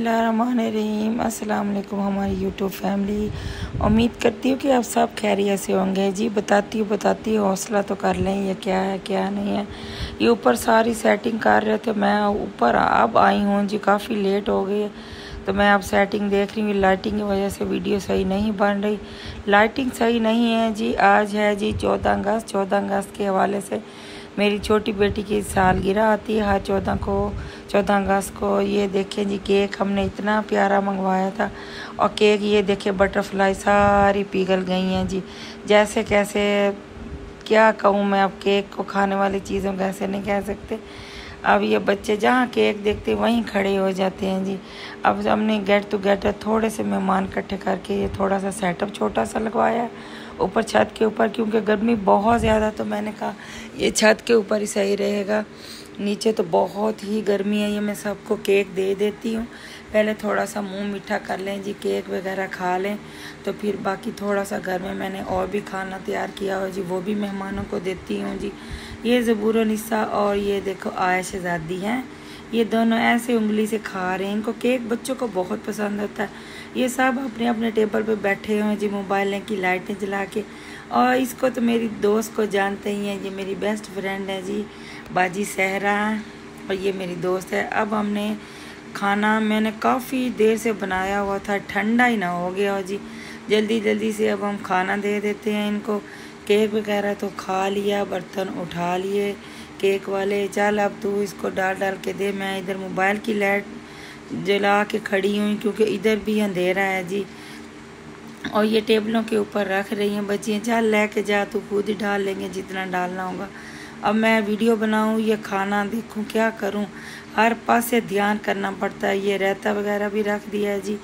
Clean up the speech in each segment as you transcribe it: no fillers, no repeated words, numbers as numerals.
बिस्मिल्लाहिर्रहमानिर्रहीम। अस्सलाम वालेकुम हमारी यूट्यूब फैमिली। उम्मीद करती हूँ कि आप सब खैरियत से होंगे। जी बताती हूँ हौसला तो कर लें, ये क्या है क्या नहीं है। ये ऊपर सारी सेटिंग कर रहे थे, मैं ऊपर अब आई हूँ जी, काफ़ी लेट हो गई है तो मैं अब सेटिंग देख रही हूँ। लाइटिंग की वजह से वीडियो सही नहीं बन रही, लाइटिंग सही नहीं है जी। आज है जी 14 अगस्त। 14 अगस्त के हवाले से मेरी छोटी बेटी की सालगिरह आती है हर 14 अगस्त को। ये देखें जी, केक हमने इतना प्यारा मंगवाया था और केक ये देखें बटरफ्लाई सारी पिघल गई हैं जी। जैसे कैसे क्या कहूँ मैं, अब केक को खाने वाली चीज़ों को ऐसे नहीं कह सकते। अब ये बच्चे जहाँ केक देखते वहीं खड़े हो जाते हैं जी। अब हमने गेट टुगेदर थोड़े से मेहमान इकट्ठे करके ये थोड़ा सा सेटअप छोटा सा लगवाया ऊपर छत के ऊपर, क्योंकि गर्मी बहुत ज़्यादा, तो मैंने कहा ये छत के ऊपर ही सही रहेगा, नीचे तो बहुत ही गर्मी है। ये मैं सबको केक दे देती हूँ, पहले थोड़ा सा मुंह मीठा कर लें जी, केक वगैरह खा लें, तो फिर बाकी थोड़ा सा घर में मैंने और भी खाना तैयार किया हो जी, वो भी मेहमानों को देती हूँ जी। ये ज़बूरुन्निसा और ये देखो आयशज़ादी हैं, ये दोनों ऐसे उंगली से खा रहे हैं। इनको केक बच्चों को बहुत पसंद होता है। ये सब अपने अपने टेबल पे बैठे हुए हैं जी, मोबाइलें की लाइटें जला के। और इसको तो मेरी दोस्त को जानते ही हैं, ये मेरी बेस्ट फ्रेंड है जी, बाजी सहरा, और ये मेरी दोस्त है। अब हमने खाना मैंने काफ़ी देर से बनाया हुआ था, ठंडा ही ना हो गया हो जी, जल्दी जल्दी से अब हम खाना दे देते हैं इनको। केक वगैरह तो खा लिया, बर्तन उठा लिए केक वाले। चल अब तू इसको डाल के दे। मैं इधर मोबाइल की लाइट जला के खड़ी हुई क्योंकि इधर भी अंधेरा है जी, और ये टेबलों के ऊपर रख रही हैं बच्चियाँ। चल लेके जा, तू खुद ही डाल लेंगे जितना डालना होगा। अब मैं वीडियो बनाऊँ, ये खाना देखूँ, क्या करूँ, हर पास से ध्यान करना पड़ता है। ये रायता वगैरह भी रख दिया है जी,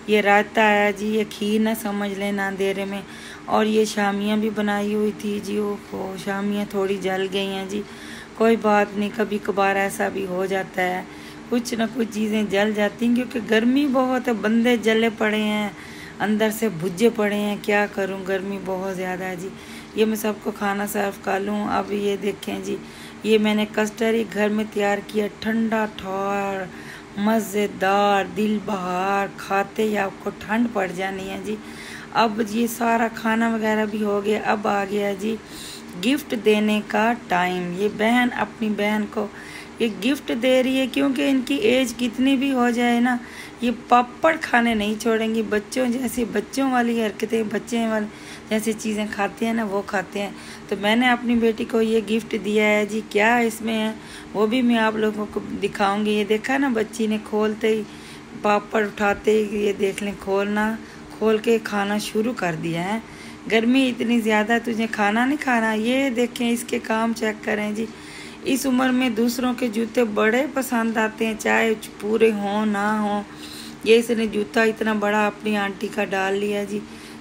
ये रायता है जी, ये खीर ना समझ लेना अंधेरे में। और ये शामियाँ भी बनाई हुई थी जी, वो शामियाँ थोड़ी जल गई हैं जी, कोई बात नहीं, कभी कभार ऐसा भी हो जाता है, कुछ ना कुछ चीज़ें जल जाती हैं क्योंकि गर्मी बहुत है, बंदे जले पड़े हैं, अंदर से भुज्जे पड़े हैं, क्या करूं, गर्मी बहुत ज़्यादा है जी। ये मैं सबको खाना सर्व कर लूँ। अब ये देखें जी, ये मैंने कस्टर्ड ही घर में तैयार किया, ठंडा ठोर मज़ेदार, दिल बहार, खाते ही आपको ठंड पड़ जानी है जी। अब ये सारा खाना वगैरह भी हो गया, अब आ गया जी गिफ्ट देने का टाइम। ये बहन अपनी बहन को ये गिफ्ट दे रही है क्योंकि इनकी एज कितनी भी हो जाए ना, ये पापड़ खाने नहीं छोड़ेंगी। बच्चों जैसी, बच्चों वाली हरकतें, बच्चे वाली जैसी चीज़ें खाते हैं ना, वो खाते हैं। तो मैंने अपनी बेटी को ये गिफ्ट दिया है जी। क्या इसमें है वो भी मैं आप लोगों को दिखाऊंगी। ये देखा ना, बच्ची ने खोलते ही, पापड़ उठाते ही, ये देख लें, खोल के खाना शुरू कर दिया है। गर्मी इतनी ज़्यादा, तुझे खाना नहीं खाना। ये देखें, इसके काम चेक करें जी। इस उम्र में दूसरों के जूते बड़े पसंद आते हैं, चाहे पूरे हों ना हों। ये इसने जूता इतना बड़ा अपनी आंटी का डाल लिया जी।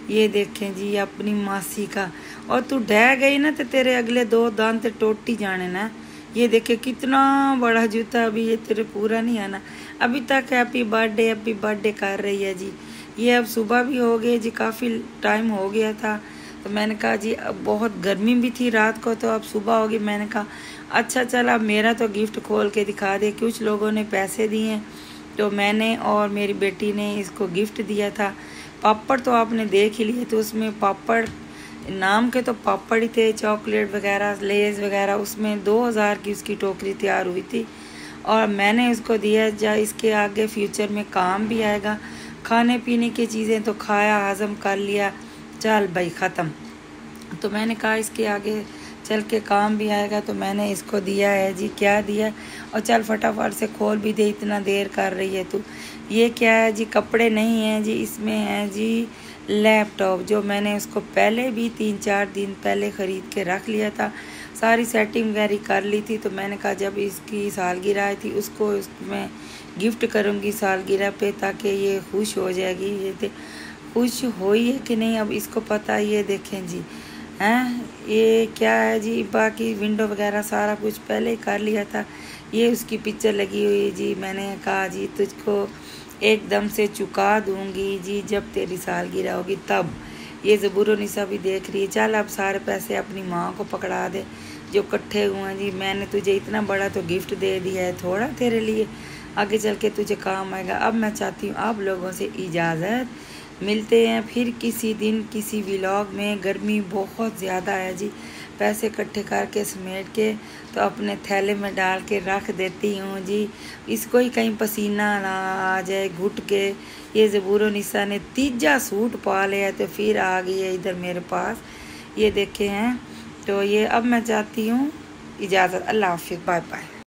ये देखें जी, अपनी मासी का। और तू ढह गई ना तो तेरे अगले 2 दांत टूट ही जाने ना। ये देखे कितना बड़ा जूता, अभी ये तेरे पूरा नहीं आना। अभी तक हैप्पी बर्थडे कर रही है जी। ये अब सुबह भी हो गई जी, काफ़ी टाइम हो गया था, तो मैंने कहा जी अब बहुत गर्मी भी थी रात को, तो अब सुबह होगी। मैंने कहा अच्छा चल अब मेरा तो गिफ्ट खोल के दिखा दे। कुछ लोगों ने पैसे दिए, तो मैंने और मेरी बेटी ने इसको गिफ्ट दिया था। पापड़ तो आपने देख ही लिए, तो उसमें पापड़ नाम के तो पापड़ ही थे, चॉकलेट वगैरह, लेस वगैरह, उसमें 2000 की उसकी टोकरी तैयार हुई थी और मैंने इसको दिया। जा इसके आगे फ्यूचर में काम भी आएगा। खाने पीने की चीज़ें तो खाया, हज़म कर लिया, चल भाई ख़त्म। तो मैंने कहा इसके आगे चल के काम भी आएगा, तो मैंने इसको दिया है जी। क्या दिया, और चल फटाफट से खोल भी दे, इतना देर कर रही है तू। ये क्या है जी, कपड़े नहीं हैं जी, इसमें है जी लैपटॉप, जो मैंने उसको पहले भी 3-4 दिन पहले ख़रीद के रख लिया था। सारी सेटिंग वगैरह कर ली थी, तो मैंने कहा जब इसकी सालगिरह आई थी उसको मैं गिफ्ट करूँगी सालगिरह पे, ताकि ये खुश हो जाएगी। ये खुश हुई है कि नहीं अब इसको पता। ये देखें जी, हैं ये क्या है जी, बाकी विंडो वगैरह सारा कुछ पहले ही कर लिया था। ये उसकी पिक्चर लगी हुई है जी। मैंने कहा जी तुझको एकदम से चुका दूंगी जी जब तेरी सालगिरह होगी तब। ये ज़बूरुन्निसा भी देख रही है। चल अब सारे पैसे अपनी माँ को पकड़ा दे जो इकट्ठे हुए हैं जी। मैंने तुझे इतना बड़ा तो गिफ्ट दे दिया है, थोड़ा तेरे लिए आगे चल के तुझे काम आएगा। अब मैं चाहती हूँ आप लोगों से इजाज़त, मिलते हैं फिर किसी दिन किसी व्लॉग में। गर्मी बहुत ज़्यादा है जी, पैसे इकट्ठे करके समेट के तो अपने थैले में डाल के रख देती हूँ जी। इसको ही कहीं पसीना ना आ जाए घुट के। ये ज़बूर निसा ने तीजा सूट पा लिया तो फिर आ गई है इधर मेरे पास, ये देखे हैं। तो ये अब मैं चाहती हूँ इजाज़त, अल्लाह हाफिज़, बाय बाय।